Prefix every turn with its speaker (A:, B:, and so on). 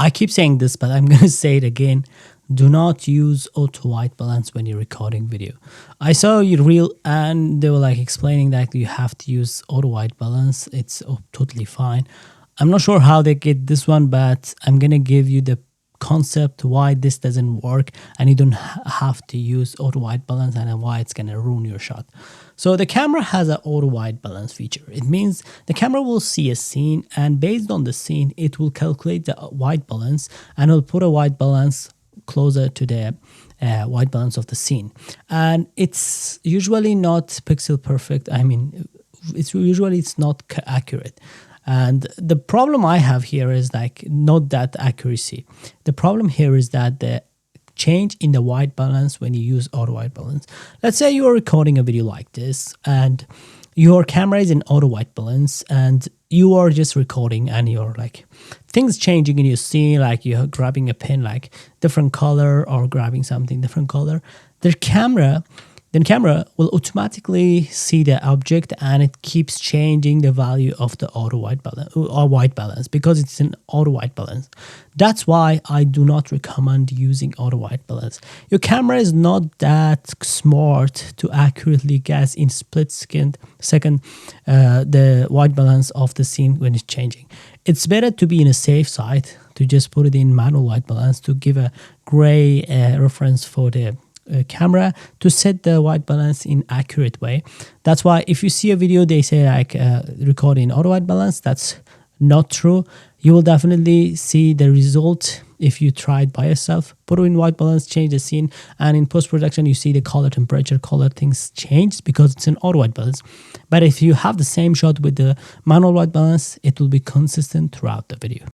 A: I keep saying this, but I'm going to say it again. Do not use auto white balance when you're recording video. I saw your reel and they were like explaining that you have to use auto white balance. It's totally fine. I'm not sure how they get this one, but I'm going to give you the concept why this doesn't work and you don't have to use auto white balance and why it's going to ruin your shot. So the camera has an auto white balance feature. It means the camera will see a scene and based on the scene, it will calculate the white balance and it'll put a white balance closer to the white balance of the scene. And it's usually not pixel perfect. I mean, it's not accurate. And the problem I have here is like not that accuracy. The problem here is that the change in the white balance when you use auto white balance. Let's say you're recording a video like this and your camera is in auto white balance and you are just recording and you're like things changing in your scene, like you're grabbing a pen like different color or grabbing something different color. The camera will automatically see the object and it keeps changing the value of the auto white balance or white balance because it's an auto white balance. That's why I do not recommend using auto white balance. Your camera is not that smart to accurately guess in split second the white balance of the scene when it's changing. It's better to be in a safe side to just put it in manual white balance to give a gray reference for the camera to set the white balance in accurate way. That's why if you see a video they say like record in auto white balance, that's not true. You will definitely see the result if you try it by yourself. Put it in white balance, change the scene, and in post-production you see the color, temperature, color things change because it's an auto white balance. But if you have the same shot with the manual white balance, it will be consistent throughout the video.